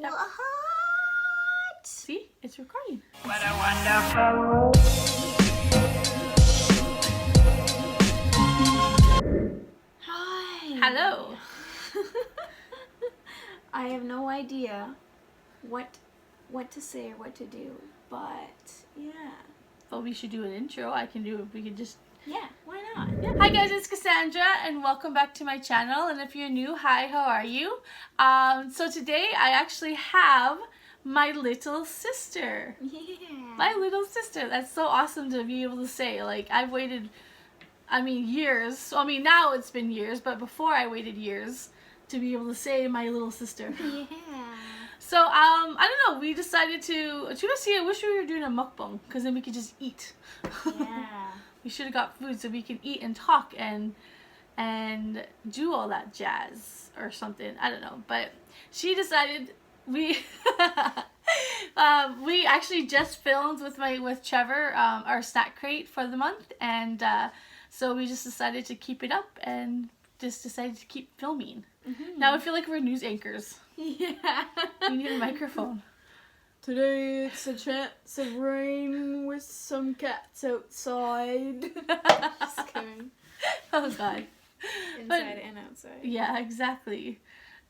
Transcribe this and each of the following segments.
What? See, it's recording. What a wonderful. Hi. Hello. I have no idea what to say or what to do, but yeah. Well, we should do an intro. We could just... Yeah, why not? Yeah. Hi guys, it's Cassandra and welcome back to my channel. And if you're new, hi, how are you? So today I actually have my little sister. Yeah. My little sister. That's so awesome to be able to say. Like, I've waited, years. Now it's been years, but before I waited years to be able to say my little sister. Yeah. So, I don't know, we decided to see, I wish we were doing a mukbang, because then we could just eat. Yeah. We should have got food so we can eat and talk and do all that jazz or something. I don't know. But she decided we we actually just filmed with Trevor our snack crate for the month, and so we just decided to keep it up and just decided to keep filming. Mm-hmm. Now I feel like we're news anchors. Yeah. We need a microphone. Today it's a chance of rain with some cats outside. Just kidding. Oh god. Inside and outside. Yeah, exactly.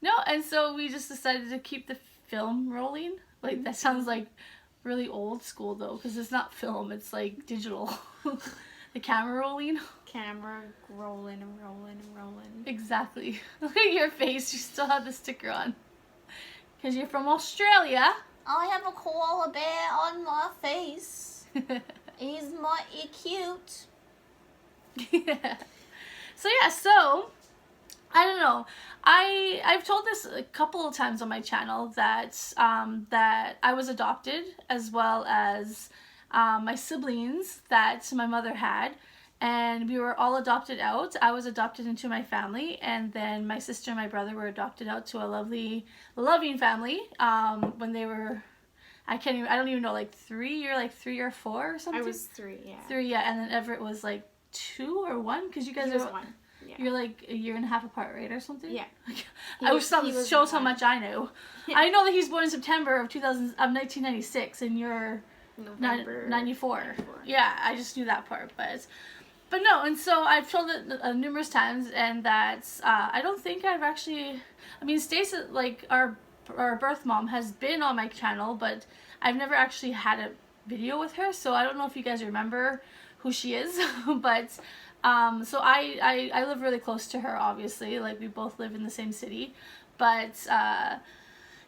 No, and so we just decided to keep the film rolling. Like, that sounds like really old school though, because it's not film, it's like digital. The camera rolling. Camera rolling and rolling and rolling. Exactly. Look at your face, you still have the sticker on. Because you're from Australia. I have a koala bear on my face. He's mighty cute. Yeah. So I don't know. I've told this a couple of times on my channel that that I was adopted, as well as my siblings that my mother had, and we were all adopted out. I was adopted into my family, and then my sister and my brother were adopted out to a lovely, loving family when they were, I don't even know, like 3 or 4 or something. I was 3, yeah. 3, yeah, and then Everett was like 2 or 1, because you guys He was are 1. Yeah. You're like a year and a half apart, right, or something? Yeah. Shows how 1. much I know. Yeah. I know that he's born in September of 1996, and you're November 94. 94. Yeah, I just knew that part, but no. And so I've told it numerous times, and that I don't think I've actually. Stacey, like our birth mom, has been on my channel, but I've never actually had a video with her, so I don't know if you guys remember who she is, but. So I live really close to her, obviously, like we both live in the same city, but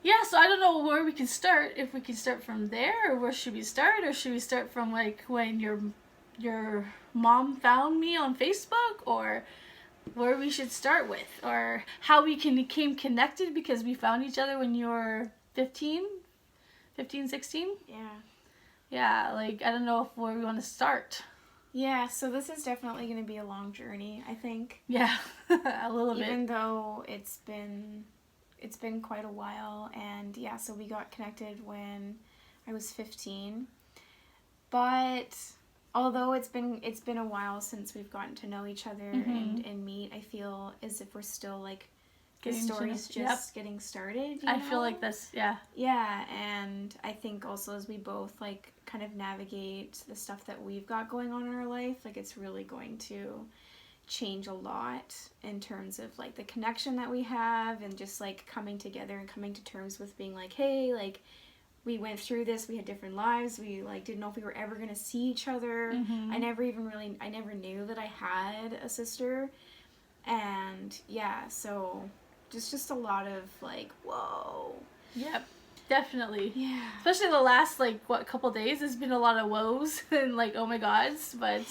yeah, so I don't know where we can start, if we can start from there, or where should we start, or should we start from like when your mom found me on Facebook, or where we should start with, or how we became connected because we found each other when you were 15, 16? Yeah, like I don't know where we want to start. Yeah, so this is definitely going to be a long journey, I think. Yeah, a little bit. Even though it's been quite a while, and yeah, so we got connected when I was 15. But although it's been a while since we've gotten to know each other and meet, I feel as if we're still like the story's just getting started. I feel like this, yeah. Yeah, and I think also as we both like kind of navigate the stuff that we've got going on in our life, like it's really going to change a lot in terms of like the connection that we have, and just like coming together and coming to terms with being like, hey, like we went through this, we had different lives, we like didn't know if we were ever gonna see each other. I never knew that I had a sister, and yeah, so just a lot of like, whoa. Yep, definitely. Yeah. Especially the last couple days, there's been a lot of woes and like oh my gods, but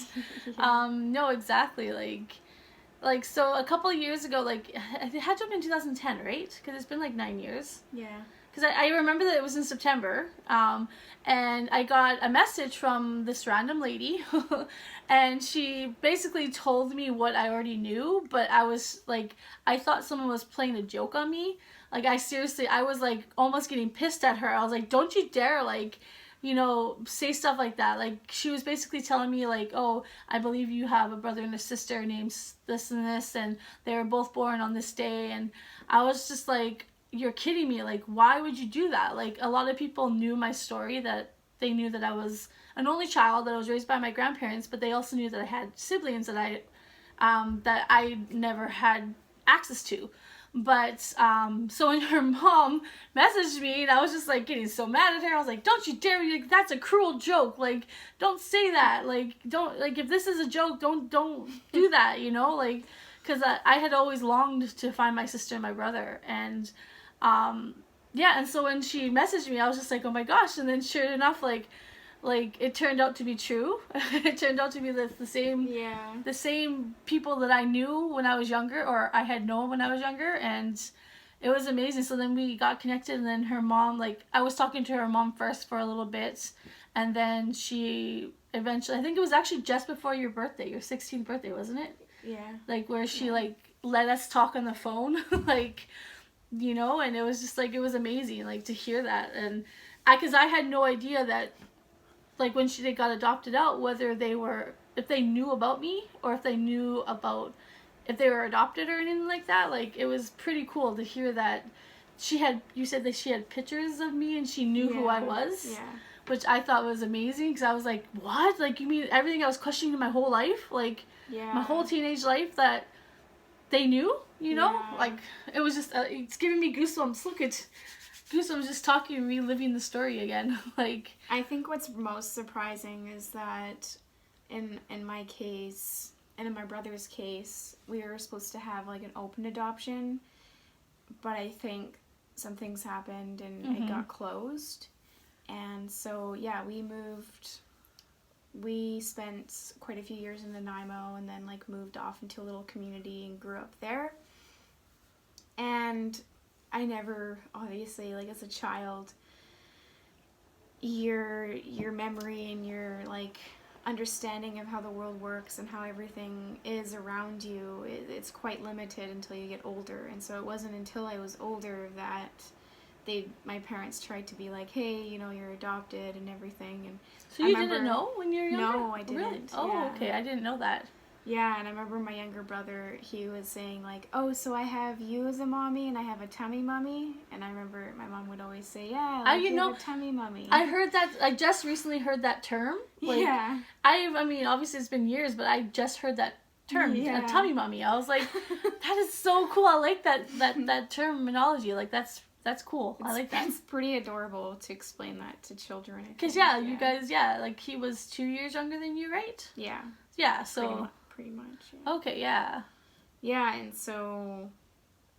no, exactly, like so a couple of years ago, like it had to have been 2010, right? Because it's been like 9 years. Yeah. Because I remember that it was in September, and I got a message from this random lady, and she basically told me what I already knew, but I was like, I thought someone was playing a joke on me. Like, I was like almost getting pissed at her. I was like, don't you dare, like, you know, say stuff like that. Like, she was basically telling me like, oh, I believe you have a brother and a sister named this and this, and they were both born on this day, and I was just like, you're kidding me. Like, why would you do that? Like, a lot of people knew my story, that they knew that I was an only child, that I was raised by my grandparents, but they also knew that I had siblings that I never had access to. But so when her mom messaged me, and I was just like getting so mad at her, I was like, don't you dare, like, that's a cruel joke, like, don't say that, like, don't, like, if this is a joke, don't do that, you know, like, because I had always longed to find my sister and my brother. And yeah, and so when she messaged me, I was just like, oh my gosh. And then sure enough, like it turned out to be true. It turned out to be the same people that I knew when I was younger, or I had known when I was younger, and it was amazing. So then we got connected, and then her mom, like, I was talking to her mom first for a little bit, and then she eventually, I think it was actually just before your birthday, your 16th birthday, wasn't it? Yeah. Like, where she like let us talk on the phone, like, you know, and it was just like, it was amazing, like, to hear that. And because I had no idea that, like, when they got adopted out, whether if they knew about me, or if they knew about if they were adopted or anything like that. Like, it was pretty cool to hear that you said that she had pictures of me and she knew who I was. Yeah. Which I thought was amazing, because I was like, what? Like, you mean everything I was questioning my whole life? Like, my whole teenage life, that they knew, you know? Yeah. Like, it was just, it's giving me goosebumps. Look at goosebumps just talking, reliving the story again. Like, I think what's most surprising is that in my case, and in my brother's case, we were supposed to have, like, an open adoption, but I think some things happened and it got closed. And so, yeah, we spent quite a few years in Nanaimo, and then, like, moved off into a little community and grew up there. And I never, obviously, like, as a child, your memory and your, like, understanding of how the world works and how everything is around you, it's quite limited until you get older. And so it wasn't until I was older that my parents tried to be like, hey, you know, you're adopted and everything. And so you didn't know when you were younger? No, I didn't. Really? Oh, yeah. Okay, I didn't know that. Yeah, and I remember my younger brother, he was saying, like, oh, so I have you as a mommy and I have a tummy mommy. And I remember my mom would always say, yeah, like, you have a tummy mommy. I heard that, I just recently heard that term. Like, yeah. I mean, obviously it's been years, but I just heard that term, a tummy mommy. I was like, that is so cool. I like that terminology. Like, that's cool. I like that. It's pretty adorable to explain that to children. Because, you guys, like, he was 2 years younger than you, right? Yeah. Yeah, so. Pretty much. Yeah. Okay, yeah. Yeah, and so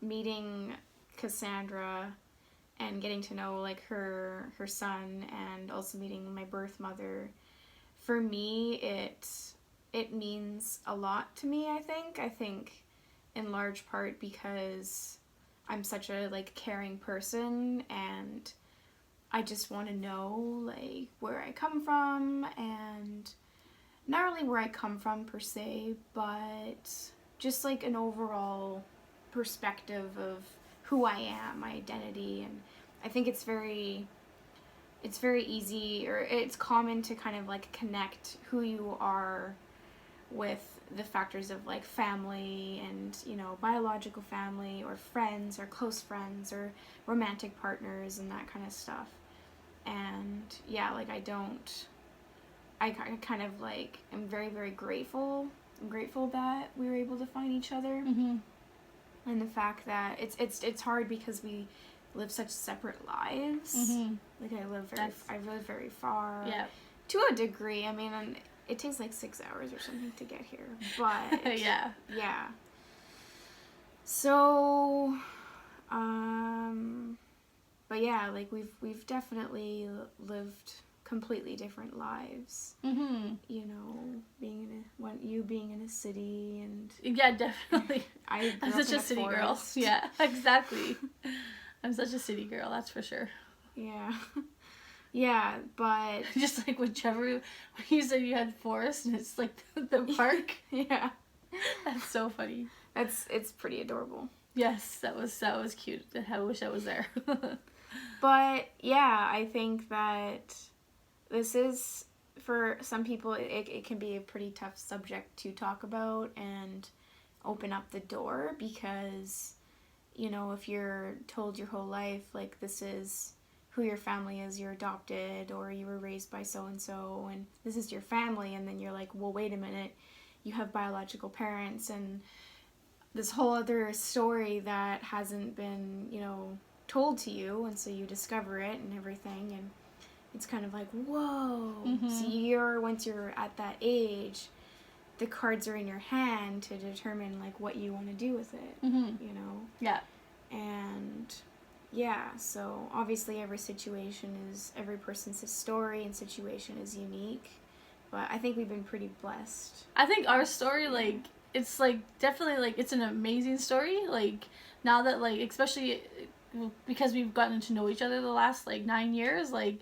meeting Cassandra and getting to know, like, her son, and also meeting my birth mother, for me, it means a lot to me, I think in large part because I'm such a, like, caring person, and I just want to know, like, where I come from, and not really where I come from per se, but just, like, an overall perspective of who I am, my identity. And I think it's very easy, or it's common to kind of, like, connect who you are with the factors of, like, family and, you know, biological family, or friends, or close friends, or romantic partners, and that kind of stuff. And yeah, like, I kind of, like, am very, very grateful. I'm grateful that we were able to find each other. Mm-hmm. And the fact that it's hard because we live such separate lives. Mm-hmm. Like, I live very far. Yeah. To a degree. I mean, and it takes, like, 6 hours or something to get here. But yeah. Yeah. So, but yeah, like, we've definitely lived completely different lives. Mm-hmm. You know, being in a city, and yeah, definitely. I'm such a city girl. Yeah, exactly. I'm such a city girl, that's for sure. Yeah. Yeah, but just like when you said you had forest and it's like the park. Yeah. That's so funny. It's pretty adorable. Yes, that was cute. I wish I was there. But yeah, I think that this is, for some people, it can be a pretty tough subject to talk about and open up the door, because you know, if you're told your whole life, like, this is who your family is, you're adopted, or you were raised by so-and-so, and this is your family, and then you're like, well, wait a minute, you have biological parents, and this whole other story that hasn't been, you know, told to you, and so you discover it and everything, and it's kind of like, whoa. So once you're at that age, the cards are in your hand to determine, like, what you want to do with it, you know? Yeah. And yeah, so obviously every person's story and situation is unique, but I think we've been pretty blessed. I think our story, like, it's, like, definitely, like, it's an amazing story, like, now that, like, especially because we've gotten to know each other the last, like, 9 years, like,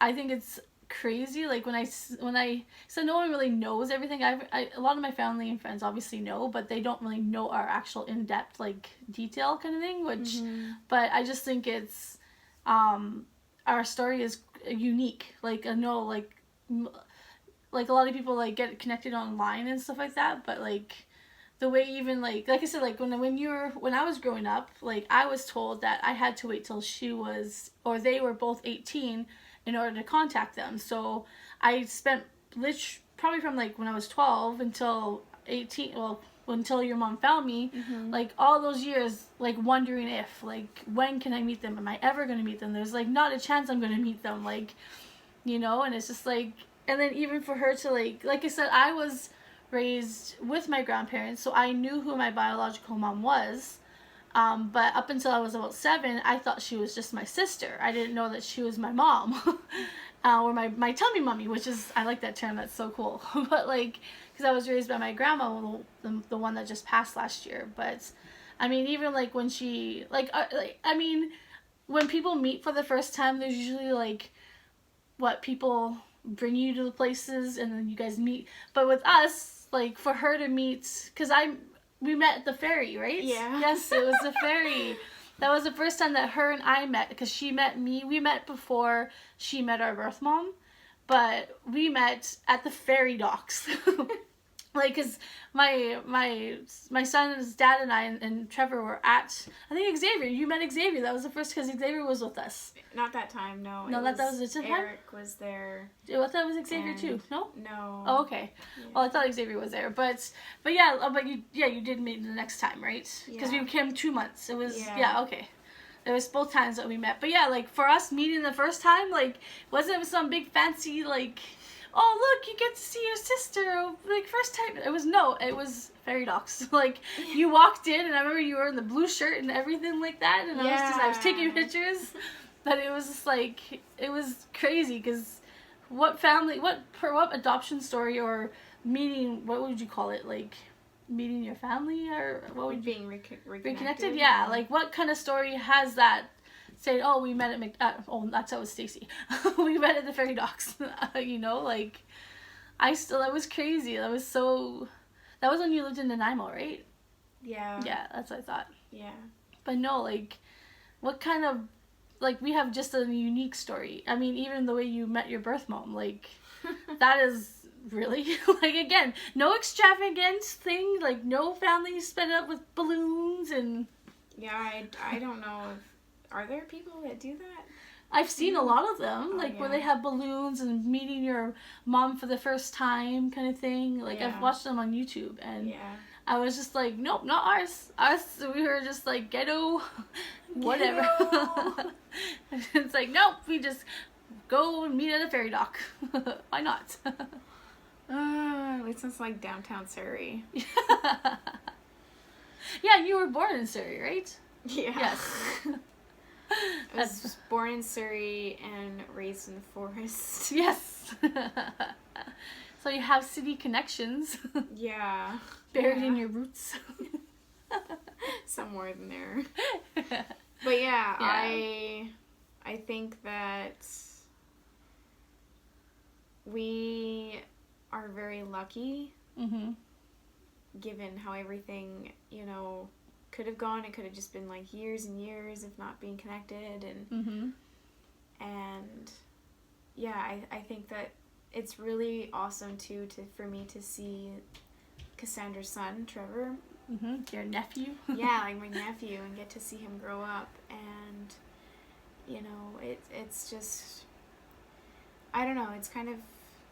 I think it's crazy, like, when I so no one really knows everything. A lot of my family and friends obviously know, but they don't really know our actual in-depth, like, detail kind of thing, which, but I just think it's, our story is unique, like, I know, like, a lot of people, like, get connected online and stuff like that, but, like, the way even, like I said, like, when I was growing up, like, I was told that I had to wait till they were both 18 in order to contact them. So I spent probably from, like, when I was 12 until 18, well, until your mom found me, like, all those years, like, wondering if, like, when can I meet them? Am I ever going to meet them? There's, like, not a chance I'm going to meet them, like, you know, and it's just, like, and then even for her to, like I said, I was raised with my grandparents, so I knew who my biological mom was. But up until I was about 7, I thought she was just my sister. I didn't know that she was my mom, or my tummy mummy, which is, I like that term. That's so cool. But, like, because I was raised by my grandma, the one that just passed last year. But I mean, even, like, when she, I mean, when people meet for the first time, there's usually, like, what people bring you to the places, and then you guys meet. But with us, like, for her to meet, because we met at the ferry, right? Yeah. Yes, it was the ferry. That was the first time that her and I met, because she met me. We met before she met our birth mom, but we met at the ferry docks. Like, because my son's dad and I and Trevor were at, I think, Xavier. You met Xavier. That was the first, because Xavier was with us. Not that time, no. No, that was a different time? Eric was there. I thought it was Xavier too. No? No. Oh, okay. Yeah. Well, I thought Xavier was there, but yeah, but you did meet the next time, right? Because we came 2 months. It was okay. There was both times that we met, but yeah, like, for us meeting the first time, like, wasn't some big fancy, like, oh, look, you get to see your sister, like, first time. It was ferry docks. Like, you walked in, and I remember you were in the blue shirt and everything like that, and I was taking pictures, but it was just, like, it was crazy, because what adoption story or meeting, what would you call it, like, meeting your family, or what would being reconnected? Yeah, like, what kind of story has that? Say, oh, we met at that's how it was Stacy. We met at the ferry docks. You know, like, that was crazy. That was when you lived in Nanaimo, right? Yeah. Yeah, that's what I thought. Yeah. But no, like, what kind of, like, we have just a unique story. I mean, even the way you met your birth mom, like, that is really, like, again, no extravagant thing, like, no family sped up with balloons and... Yeah, I don't know if... Are there people that do that? I've seen a lot of them, like, where they have balloons and meeting your mom for the first time kind of thing. Like, I've watched them on YouTube, and I was just like, nope, not ours. We were just like, ghetto, whatever. It's like, nope, we just go and meet at a ferry dock. Why not? At least it's like downtown Surrey. Yeah, you were born in Surrey, right? Yeah. Yes. I was born in Surrey and raised in the forest. Yes. So you have city connections. Yeah. Buried in your roots. Somewhere in there. But yeah, I think that we are very lucky, given how everything, you know, could have gone. It could have just been like years and years of not being connected, and yeah, I think that it's really awesome too for me to see Cassandra's son Trevor Your nephew. Yeah, like my nephew, and get to see him grow up. And you know, it's just, I don't know, it's kind of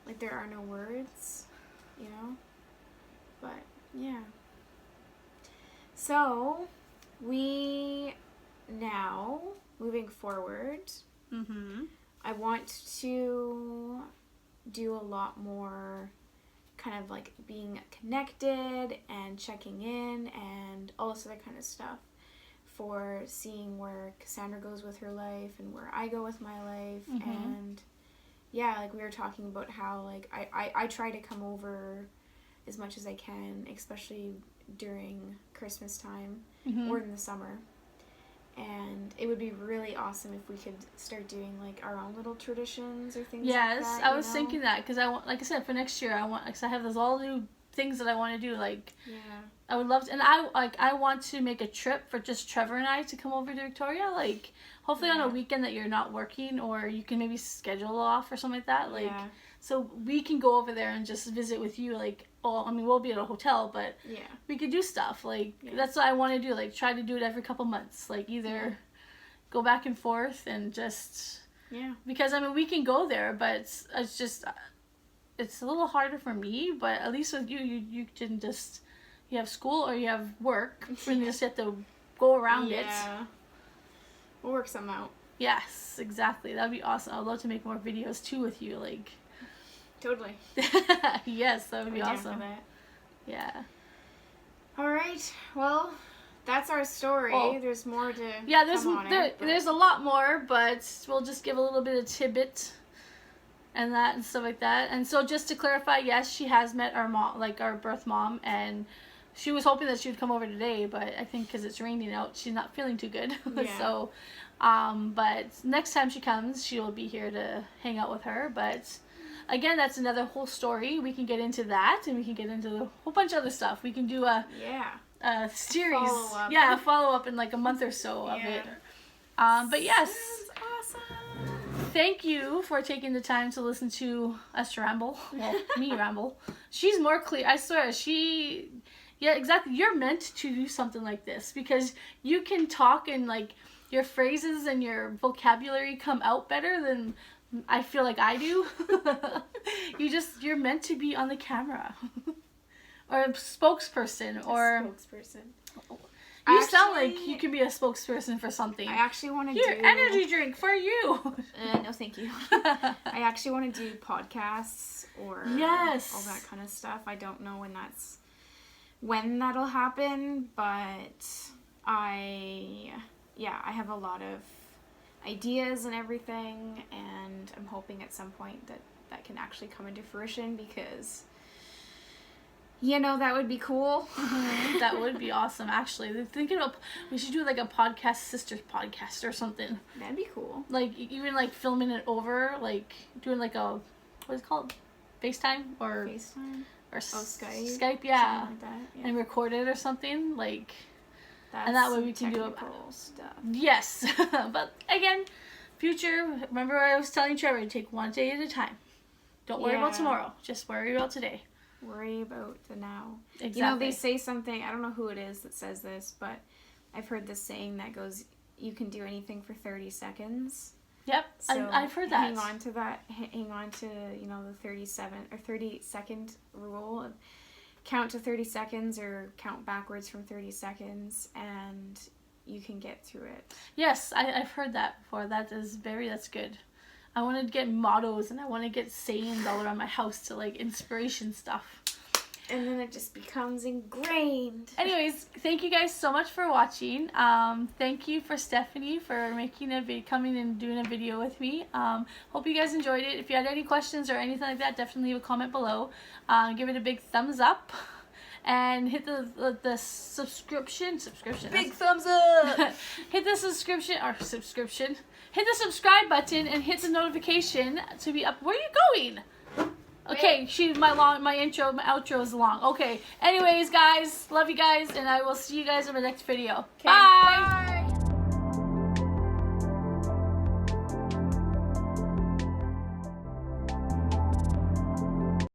like there are no words, you know, but yeah. So we now, moving forward, I want to do a lot more kind of like being connected and checking in and all this other kind of stuff, for seeing where Cassandra goes with her life and where I go with my life. And yeah, like we were talking about how like I try to come over as much as I can, especially during Christmas time or in the summer. And it would be really awesome if we could start doing like our own little traditions or things like that. Yes, I was thinking that, because I want, like I said, for next year I want, because I have those all new things that I want to do, like I would love to, and I want to make a trip for just Trevor and I to come over to Victoria, like hopefully on a weekend that you're not working, or you can maybe schedule off or something like that, like so we can go over there and just visit with you, like, oh, I mean, we'll be at a hotel, but we could do stuff, like that's what I want to do, like try to do it every couple months, like either go back and forth and just because I mean we can go there, but it's just it's a little harder for me, but at least with you can just, you have school or you have work, and you just have to go around it. We'll work something out. Yes, exactly. That'd be awesome. I'd love to make more videos too with you, like. Totally. Yes, that would be Down awesome. for that. Yeah. All right. Well, that's our story. Oh. There's more to there's a lot more, but we'll just give a little bit of tidbit and that and stuff like that. And so just to clarify, yes, she has met our mom, like our birth mom, and she was hoping that she would come over today, but I think because it's raining out, she's not feeling too good. So, but next time she comes, she will be here to hang out with her. But again, that's another whole story. We can get into that, and we can get into a whole bunch of other stuff. We can do a series, follow up in like a month or so of it. But yes, awesome. Thank you for taking the time to listen to us ramble. Well, me ramble. She's more clear. I swear, yeah, exactly. You're meant to do something like this because you can talk and like your phrases and your vocabulary come out better than I feel like I do. You're meant to be on the camera. Or a spokesperson. You sound like you can be a spokesperson for something. I actually want to do... Here, energy drink for you. No, thank you. I actually want to do podcasts or all that kind of stuff. I don't know when that'll happen, but I have a lot of ideas and everything, and I'm hoping at some point that can actually come into fruition because... You know, that would be cool. That would be awesome, actually. They're thinking about, we should do like a podcast, sisters podcast or something. That'd be cool. Like, even like filming it over, like doing like a, what is it called? FaceTime? Or Skype. Skype, yeah. Something like that, yeah. And record it or something, like, That's and that way we can do it. Stuff. Yes. But again, future, remember I was telling Trevor to take one day at a time. Don't worry about tomorrow. Just worry about today. Worry about the now. Exactly. You know, they say something, I don't know who it is that says this, but I've heard this saying that goes, you can do anything for 30 seconds. Yep, So I've heard that. Hang on to that. Hang on to, you know, the 30-second rule. Count to 30 seconds or count backwards from 30 seconds and you can get through it. Yes, I've heard that before. That's good. I want to get mottos and I want to get sayings all around my house to like inspiration stuff. And then it just becomes ingrained. Anyways, thank you guys so much for watching. Thank you for Stephanie for coming and doing a video with me. Hope you guys enjoyed it. If you had any questions or anything like that, definitely leave a comment below. Give it a big thumbs up. And hit the subscription. Big thumbs up! Hit the subscription. Hit the subscribe button and hit the notification to be up. Where are you going? Okay, my outro is long. Okay. Anyways, guys, love you guys, and I will see you guys in my next video. Bye. Bye.